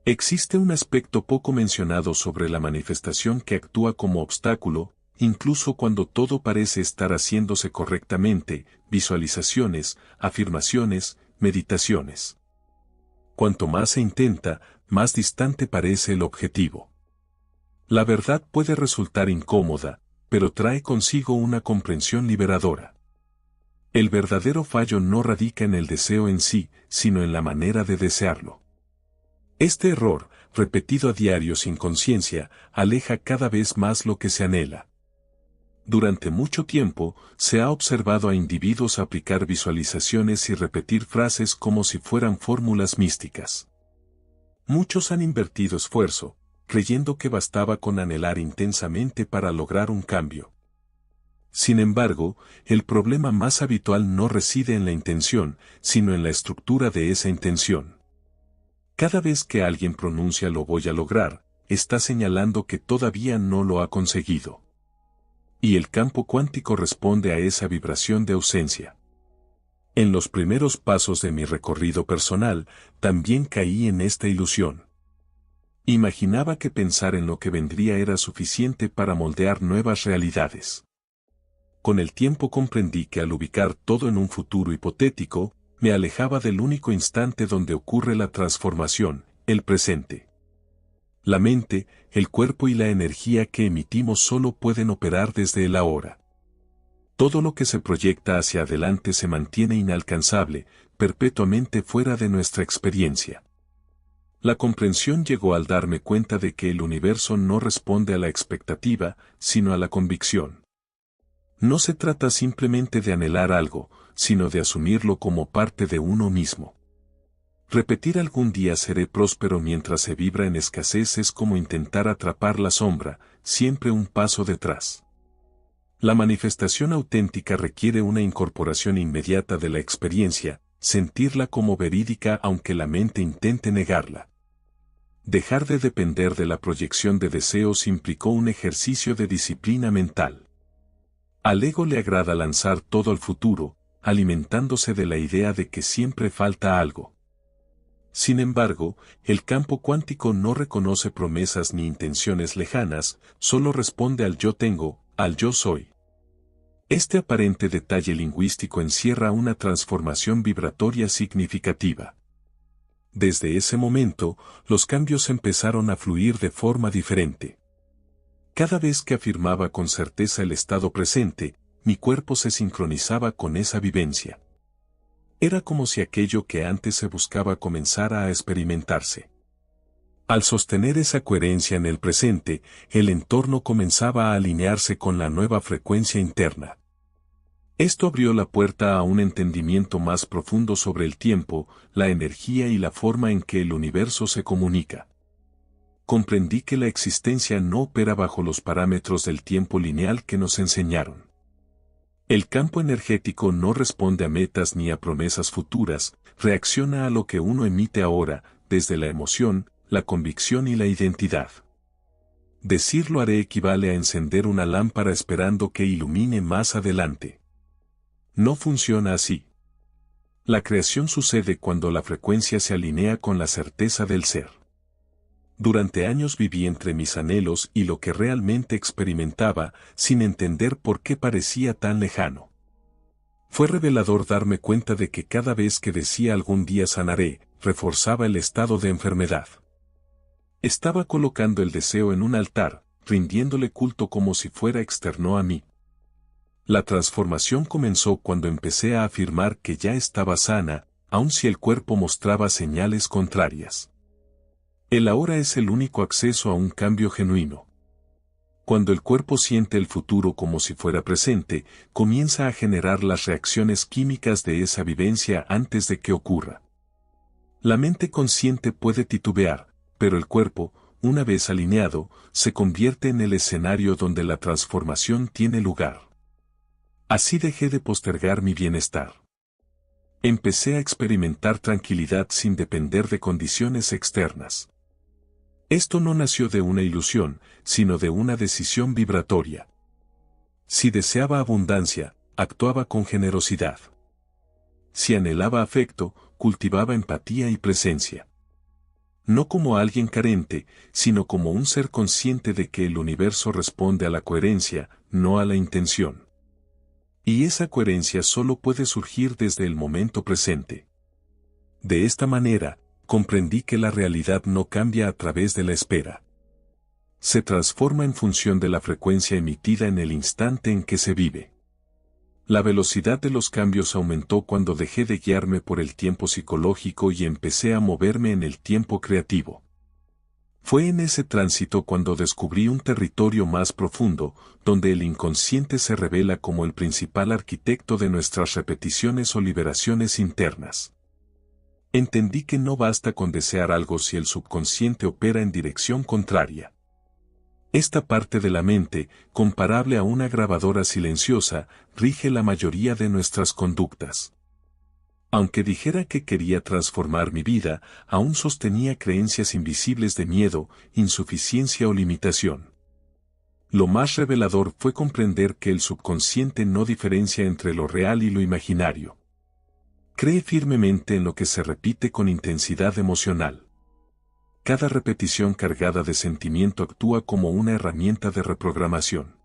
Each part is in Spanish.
Existe un aspecto poco mencionado sobre la manifestación que actúa como obstáculo, incluso cuando todo parece estar haciéndose correctamente: visualizaciones, afirmaciones, meditaciones. Cuanto más se intenta, más distante parece el objetivo. La verdad puede resultar incómoda, pero trae consigo una comprensión liberadora. El verdadero fallo no radica en el deseo en sí, sino en la manera de desearlo. Este error, repetido a diario sin conciencia, aleja cada vez más lo que se anhela. Durante mucho tiempo, se ha observado a individuos aplicar visualizaciones y repetir frases como si fueran fórmulas místicas. Muchos han invertido esfuerzo, creyendo que bastaba con anhelar intensamente para lograr un cambio. Sin embargo, el problema más habitual no reside en la intención, sino en la estructura de esa intención. Cada vez que alguien pronuncia "lo voy a lograr", está señalando que todavía no lo ha conseguido. Y el campo cuántico responde a esa vibración de ausencia. En los primeros pasos de mi recorrido personal, también caí en esta ilusión. Imaginaba que pensar en lo que vendría era suficiente para moldear nuevas realidades. Con el tiempo comprendí que al ubicar todo en un futuro hipotético, me alejaba del único instante donde ocurre la transformación, el presente. La mente, el cuerpo y la energía que emitimos solo pueden operar desde el ahora. Todo lo que se proyecta hacia adelante se mantiene inalcanzable, perpetuamente fuera de nuestra experiencia. La comprensión llegó al darme cuenta de que el universo no responde a la expectativa, sino a la convicción. No se trata simplemente de anhelar algo, sino de asumirlo como parte de uno mismo. Repetir "algún día seré próspero" mientras se vibra en escasez es como intentar atrapar la sombra, siempre un paso detrás. La manifestación auténtica requiere una incorporación inmediata de la experiencia, sentirla como verídica aunque la mente intente negarla. Dejar de depender de la proyección de deseos implicó un ejercicio de disciplina mental. Al ego le agrada lanzar todo al futuro, alimentándose de la idea de que siempre falta algo. Sin embargo, el campo cuántico no reconoce promesas ni intenciones lejanas, solo responde al yo tengo, al yo soy. Este aparente detalle lingüístico encierra una transformación vibratoria significativa. Desde ese momento, los cambios empezaron a fluir de forma diferente. Cada vez que afirmaba con certeza el estado presente, mi cuerpo se sincronizaba con esa vivencia. Era como si aquello que antes se buscaba comenzara a experimentarse. Al sostener esa coherencia en el presente, el entorno comenzaba a alinearse con la nueva frecuencia interna. Esto abrió la puerta a un entendimiento más profundo sobre el tiempo, la energía y la forma en que el universo se comunica. Comprendí que la existencia no opera bajo los parámetros del tiempo lineal que nos enseñaron. El campo energético no responde a metas ni a promesas futuras, reacciona a lo que uno emite ahora, desde la emoción, la convicción y la identidad. Decir "lo haré" equivale a encender una lámpara esperando que ilumine más adelante. No funciona así. La creación sucede cuando la frecuencia se alinea con la certeza del ser. Durante años viví entre mis anhelos y lo que realmente experimentaba, sin entender por qué parecía tan lejano. Fue revelador darme cuenta de que cada vez que decía "algún día sanaré", reforzaba el estado de enfermedad. Estaba colocando el deseo en un altar, rindiéndole culto como si fuera externo a mí. La transformación comenzó cuando empecé a afirmar que ya estaba sana, aun si el cuerpo mostraba señales contrarias. El ahora es el único acceso a un cambio genuino. Cuando el cuerpo siente el futuro como si fuera presente, comienza a generar las reacciones químicas de esa vivencia antes de que ocurra. La mente consciente puede titubear, pero el cuerpo, una vez alineado, se convierte en el escenario donde la transformación tiene lugar. Así dejé de postergar mi bienestar. Empecé a experimentar tranquilidad sin depender de condiciones externas. Esto no nació de una ilusión, sino de una decisión vibratoria. Si deseaba abundancia, actuaba con generosidad. Si anhelaba afecto, cultivaba empatía y presencia. No como alguien carente, sino como un ser consciente de que el universo responde a la coherencia, no a la intención. Y esa coherencia solo puede surgir desde el momento presente. De esta manera, comprendí que la realidad no cambia a través de la espera. Se transforma en función de la frecuencia emitida en el instante en que se vive. La velocidad de los cambios aumentó cuando dejé de guiarme por el tiempo psicológico y empecé a moverme en el tiempo creativo. Fue en ese tránsito cuando descubrí un territorio más profundo, donde el inconsciente se revela como el principal arquitecto de nuestras repeticiones o liberaciones internas. Entendí que no basta con desear algo si el subconsciente opera en dirección contraria. Esta parte de la mente, comparable a una grabadora silenciosa, rige la mayoría de nuestras conductas. Aunque dijera que quería transformar mi vida, aún sostenía creencias invisibles de miedo, insuficiencia o limitación. Lo más revelador fue comprender que el subconsciente no diferencia entre lo real y lo imaginario. Cree firmemente en lo que se repite con intensidad emocional. Cada repetición cargada de sentimiento actúa como una herramienta de reprogramación.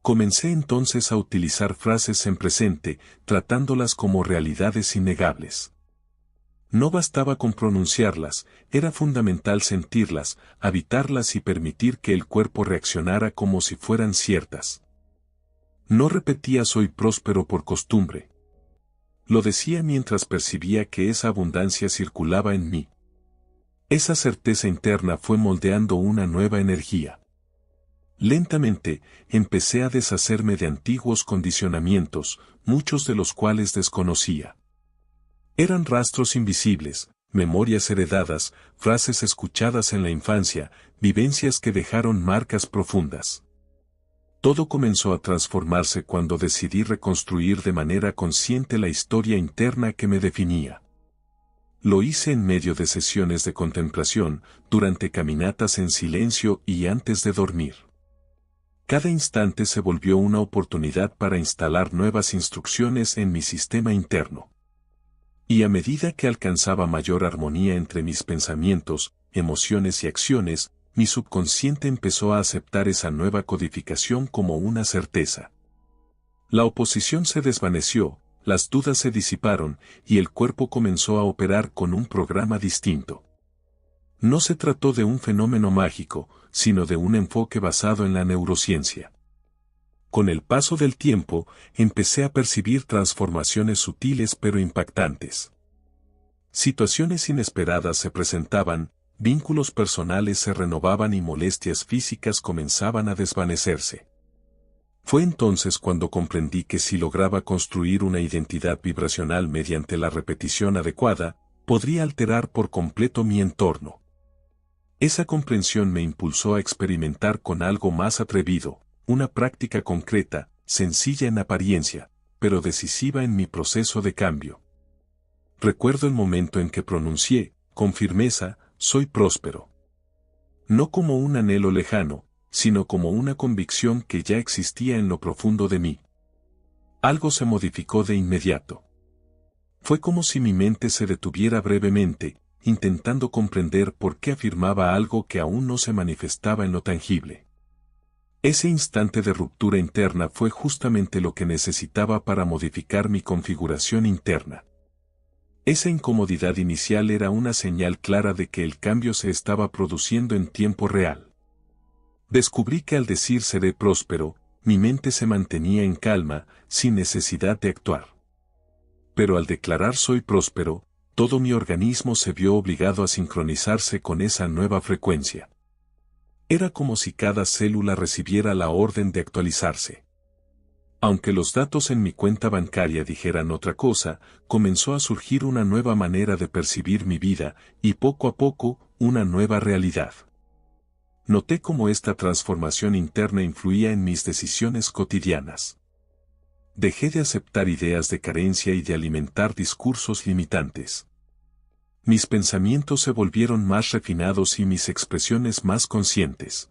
Comencé entonces a utilizar frases en presente, tratándolas como realidades innegables. No bastaba con pronunciarlas, era fundamental sentirlas, habitarlas y permitir que el cuerpo reaccionara como si fueran ciertas. No repetía soy próspero por costumbre. Lo decía mientras percibía que esa abundancia circulaba en mí. Esa certeza interna fue moldeando una nueva energía. Lentamente, empecé a deshacerme de antiguos condicionamientos, muchos de los cuales desconocía. Eran rastros invisibles, memorias heredadas, frases escuchadas en la infancia, vivencias que dejaron marcas profundas. Todo comenzó a transformarse cuando decidí reconstruir de manera consciente la historia interna que me definía. Lo hice en medio de sesiones de contemplación, durante caminatas en silencio y antes de dormir. Cada instante se volvió una oportunidad para instalar nuevas instrucciones en mi sistema interno. Y a medida que alcanzaba mayor armonía entre mis pensamientos, emociones y acciones, mi subconsciente empezó a aceptar esa nueva codificación como una certeza. La oposición se desvaneció, las dudas se disiparon, y el cuerpo comenzó a operar con un programa distinto. No se trató de un fenómeno mágico, sino de un enfoque basado en la neurociencia. Con el paso del tiempo, empecé a percibir transformaciones sutiles pero impactantes. Situaciones inesperadas se presentaban, vínculos personales se renovaban y molestias físicas comenzaban a desvanecerse. Fue entonces cuando comprendí que si lograba construir una identidad vibracional mediante la repetición adecuada, podría alterar por completo mi entorno. Esa comprensión me impulsó a experimentar con algo más atrevido, una práctica concreta, sencilla en apariencia, pero decisiva en mi proceso de cambio. Recuerdo el momento en que pronuncié, con firmeza, soy próspero. No como un anhelo lejano, sino como una convicción que ya existía en lo profundo de mí. Algo se modificó de inmediato. Fue como si mi mente se detuviera brevemente, intentando comprender por qué afirmaba algo que aún no se manifestaba en lo tangible. Ese instante de ruptura interna fue justamente lo que necesitaba para modificar mi configuración interna. Esa incomodidad inicial era una señal clara de que el cambio se estaba produciendo en tiempo real. Descubrí que al decir seré próspero, mi mente se mantenía en calma, sin necesidad de actuar. Pero al declarar soy próspero, todo mi organismo se vio obligado a sincronizarse con esa nueva frecuencia. Era como si cada célula recibiera la orden de actualizarse. Aunque los datos en mi cuenta bancaria dijeran otra cosa, comenzó a surgir una nueva manera de percibir mi vida, y poco a poco, una nueva realidad. Noté cómo esta transformación interna influía en mis decisiones cotidianas. Dejé de aceptar ideas de carencia y de alimentar discursos limitantes. Mis pensamientos se volvieron más refinados y mis expresiones más conscientes.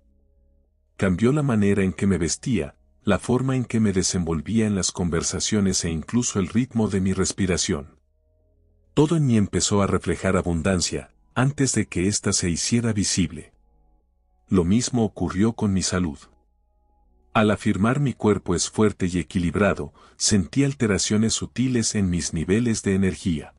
Cambió la manera en que me vestía, la forma en que me desenvolvía en las conversaciones e incluso el ritmo de mi respiración. Todo en mí empezó a reflejar abundancia, antes de que ésta se hiciera visible. Lo mismo ocurrió con mi salud. Al afirmar mi cuerpo es fuerte y equilibrado, sentí alteraciones sutiles en mis niveles de energía.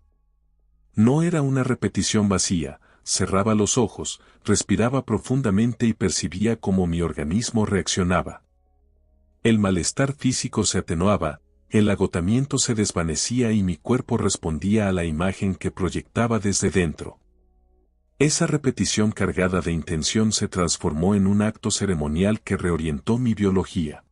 No era una repetición vacía, cerraba los ojos, respiraba profundamente y percibía cómo mi organismo reaccionaba. El malestar físico se atenuaba, el agotamiento se desvanecía y mi cuerpo respondía a la imagen que proyectaba desde dentro. Esa repetición cargada de intención se transformó en un acto ceremonial que reorientó mi biología.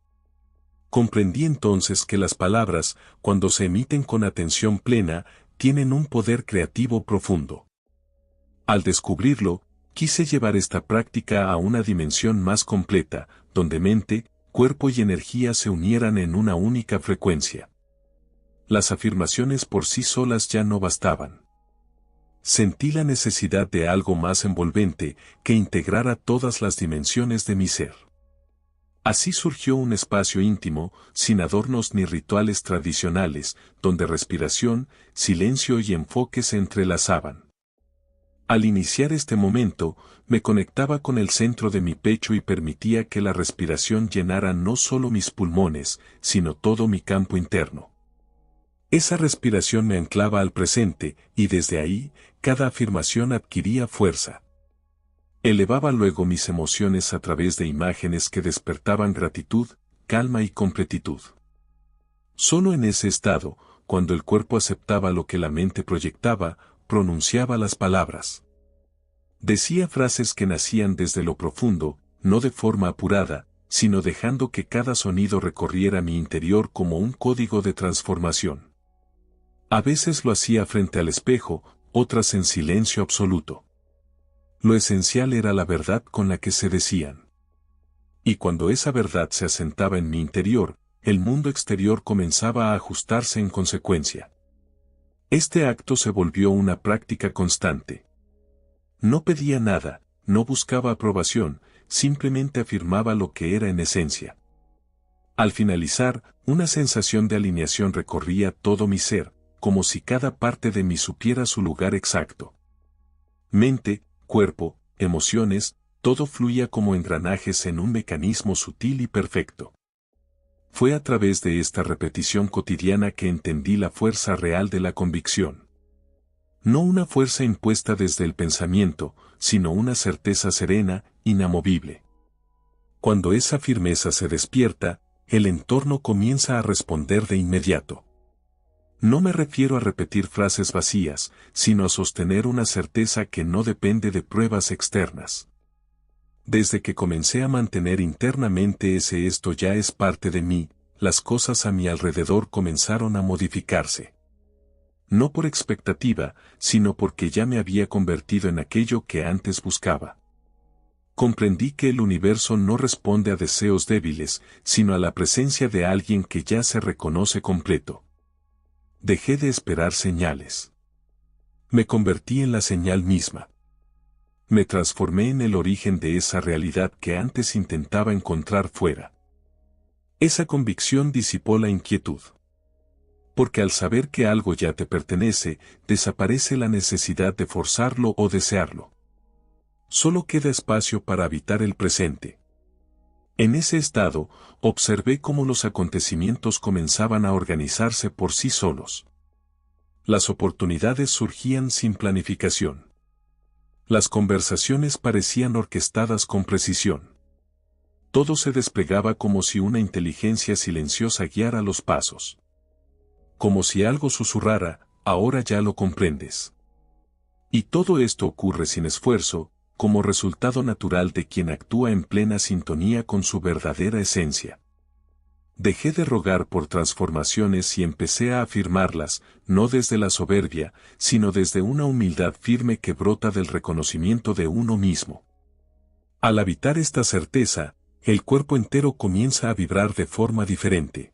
Comprendí entonces que las palabras, cuando se emiten con atención plena, tienen un poder creativo profundo. Al descubrirlo, quise llevar esta práctica a una dimensión más completa, donde mente, cuerpo y energía se unieran en una única frecuencia. Las afirmaciones por sí solas ya no bastaban. Sentí la necesidad de algo más envolvente que integrara todas las dimensiones de mi ser. Así surgió un espacio íntimo, sin adornos ni rituales tradicionales, donde respiración, silencio y enfoque se entrelazaban. Al iniciar este momento, me conectaba con el centro de mi pecho y permitía que la respiración llenara no solo mis pulmones, sino todo mi campo interno. Esa respiración me anclaba al presente, y desde ahí, cada afirmación adquiría fuerza. Elevaba luego mis emociones a través de imágenes que despertaban gratitud, calma y completitud. Solo en ese estado, cuando el cuerpo aceptaba lo que la mente proyectaba, pronunciaba las palabras. Decía frases que nacían desde lo profundo, no de forma apurada, sino dejando que cada sonido recorriera mi interior como un código de transformación. A veces lo hacía frente al espejo, otras en silencio absoluto. Lo esencial era la verdad con la que se decían. Y cuando esa verdad se asentaba en mi interior, el mundo exterior comenzaba a ajustarse en consecuencia. Este acto se volvió una práctica constante. No pedía nada, no buscaba aprobación, simplemente afirmaba lo que era en esencia. Al finalizar, una sensación de alineación recorría todo mi ser, como si cada parte de mí supiera su lugar exacto. Mente, cuerpo, emociones, todo fluía como engranajes en un mecanismo sutil y perfecto. Fue a través de esta repetición cotidiana que entendí la fuerza real de la convicción. No una fuerza impuesta desde el pensamiento, sino una certeza serena, inamovible. Cuando esa firmeza se despierta, el entorno comienza a responder de inmediato. No me refiero a repetir frases vacías, sino a sostener una certeza que no depende de pruebas externas. Desde que comencé a mantener internamente ese esto ya es parte de mí, las cosas a mi alrededor comenzaron a modificarse. No por expectativa, sino porque ya me había convertido en aquello que antes buscaba. Comprendí que el universo no responde a deseos débiles, sino a la presencia de alguien que ya se reconoce completo. Dejé de esperar señales. Me convertí en la señal misma. Me transformé en el origen de esa realidad que antes intentaba encontrar fuera. Esa convicción disipó la inquietud. Porque al saber que algo ya te pertenece, desaparece la necesidad de forzarlo o desearlo. Solo queda espacio para habitar el presente. En ese estado, observé cómo los acontecimientos comenzaban a organizarse por sí solos. Las oportunidades surgían sin planificación. Las conversaciones parecían orquestadas con precisión. Todo se desplegaba como si una inteligencia silenciosa guiara los pasos. Como si algo susurrara, ahora ya lo comprendes. Y todo esto ocurre sin esfuerzo, como resultado natural de quien actúa en plena sintonía con su verdadera esencia. Dejé de rogar por transformaciones y empecé a afirmarlas, no desde la soberbia, sino desde una humildad firme que brota del reconocimiento de uno mismo. Al habitar esta certeza, el cuerpo entero comienza a vibrar de forma diferente.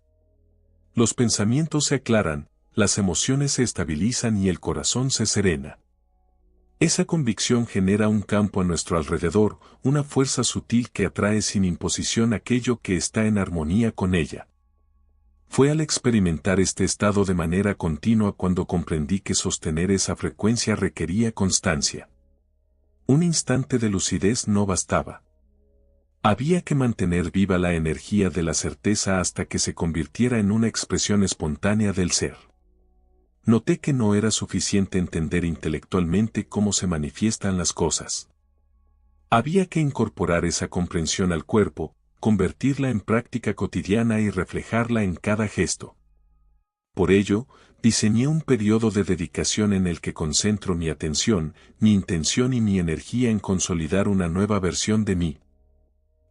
Los pensamientos se aclaran, las emociones se estabilizan y el corazón se serena. Esa convicción genera un campo a nuestro alrededor, una fuerza sutil que atrae sin imposición aquello que está en armonía con ella. Fue al experimentar este estado de manera continua cuando comprendí que sostener esa frecuencia requería constancia. Un instante de lucidez no bastaba. Había que mantener viva la energía de la certeza hasta que se convirtiera en una expresión espontánea del ser. Noté que no era suficiente entender intelectualmente cómo se manifiestan las cosas. Había que incorporar esa comprensión al cuerpo, convertirla en práctica cotidiana y reflejarla en cada gesto. Por ello, diseñé un periodo de dedicación en el que concentro mi atención, mi intención y mi energía en consolidar una nueva versión de mí.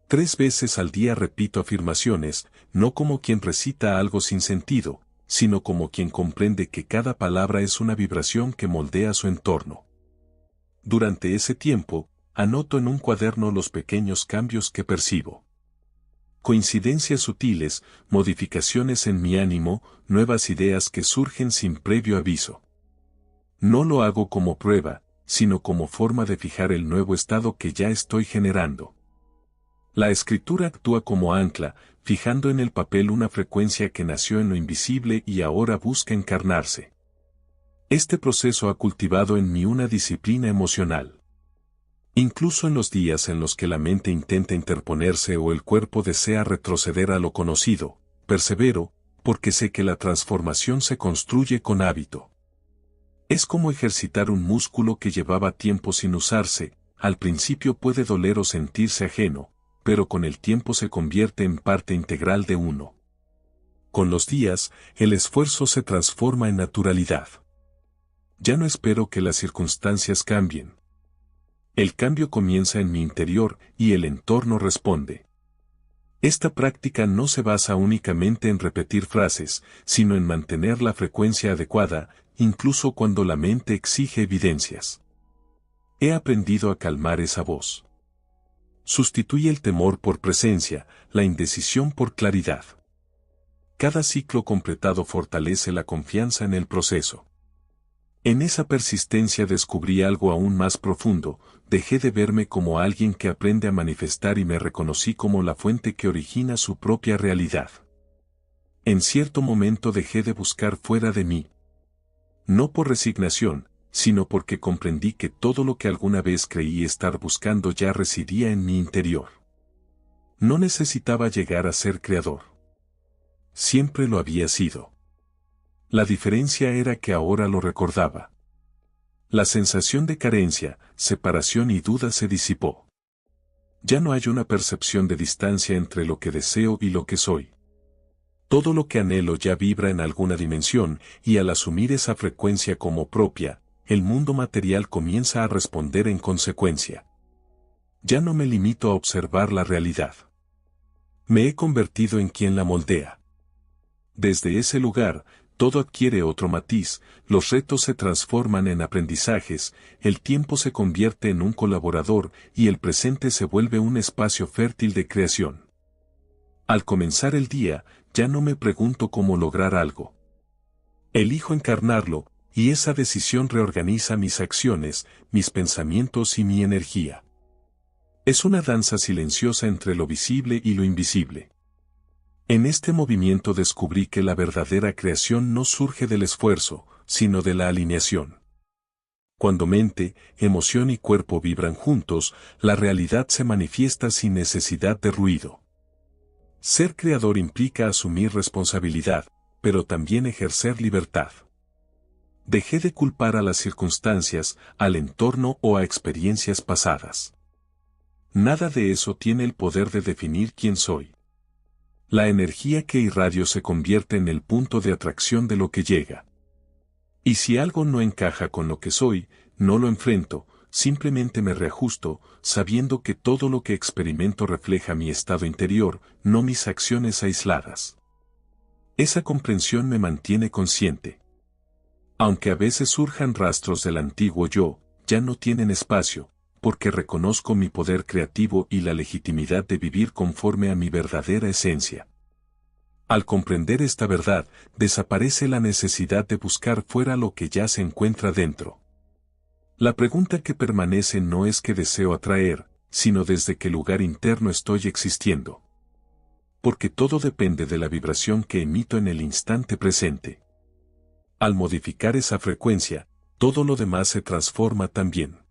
3 veces al día repito afirmaciones, no como quien recita algo sin sentido, sino como quien comprende que cada palabra es una vibración que moldea su entorno. Durante ese tiempo, anoto en un cuaderno los pequeños cambios que percibo. Coincidencias sutiles, modificaciones en mi ánimo, nuevas ideas que surgen sin previo aviso. No lo hago como prueba, sino como forma de fijar el nuevo estado que ya estoy generando. La escritura actúa como ancla, fijando en el papel una frecuencia que nació en lo invisible y ahora busca encarnarse. Este proceso ha cultivado en mí una disciplina emocional. Incluso en los días en los que la mente intenta interponerse o el cuerpo desea retroceder a lo conocido, persevero, porque sé que la transformación se construye con hábito. Es como ejercitar un músculo que llevaba tiempo sin usarse, al principio puede doler o sentirse ajeno, pero con el tiempo se convierte en parte integral de uno. Con los días, el esfuerzo se transforma en naturalidad. Ya no espero que las circunstancias cambien. El cambio comienza en mi interior y el entorno responde. Esta práctica no se basa únicamente en repetir frases, sino en mantener la frecuencia adecuada, incluso cuando la mente exige evidencias. He aprendido a calmar esa voz. Sustituye el temor por presencia, la indecisión por claridad. Cada ciclo completado fortalece la confianza en el proceso. En esa persistencia descubrí algo aún más profundo, dejé de verme como alguien que aprende a manifestar y me reconocí como la fuente que origina su propia realidad. En cierto momento dejé de buscar fuera de mí. No por resignación, sino porque comprendí que todo lo que alguna vez creí estar buscando ya residía en mi interior. No necesitaba llegar a ser creador. Siempre lo había sido. La diferencia era que ahora lo recordaba. La sensación de carencia, separación y duda se disipó. Ya no hay una percepción de distancia entre lo que deseo y lo que soy. Todo lo que anhelo ya vibra en alguna dimensión, y al asumir esa frecuencia como propia, el mundo material comienza a responder en consecuencia. Ya no me limito a observar la realidad. Me he convertido en quien la moldea. Desde ese lugar, todo adquiere otro matiz, los retos se transforman en aprendizajes, el tiempo se convierte en un colaborador y el presente se vuelve un espacio fértil de creación. Al comenzar el día, ya no me pregunto cómo lograr algo. Elijo encarnarlo, y esa decisión reorganiza mis acciones, mis pensamientos y mi energía. Es una danza silenciosa entre lo visible y lo invisible. En este movimiento descubrí que la verdadera creación no surge del esfuerzo, sino de la alineación. Cuando mente, emoción y cuerpo vibran juntos, la realidad se manifiesta sin necesidad de ruido. Ser creador implica asumir responsabilidad, pero también ejercer libertad. Dejé de culpar a las circunstancias, al entorno o a experiencias pasadas. Nada de eso tiene el poder de definir quién soy. La energía que irradio se convierte en el punto de atracción de lo que llega. Y si algo no encaja con lo que soy, no lo enfrento, simplemente me reajusto, sabiendo que todo lo que experimento refleja mi estado interior, no mis acciones aisladas. Esa comprensión me mantiene consciente. Aunque a veces surjan rastros del antiguo yo, ya no tienen espacio, porque reconozco mi poder creativo y la legitimidad de vivir conforme a mi verdadera esencia. Al comprender esta verdad, desaparece la necesidad de buscar fuera lo que ya se encuentra dentro. La pregunta que permanece no es qué deseo atraer, sino desde qué lugar interno estoy existiendo. Porque todo depende de la vibración que emito en el instante presente. Al modificar esa frecuencia, todo lo demás se transforma también.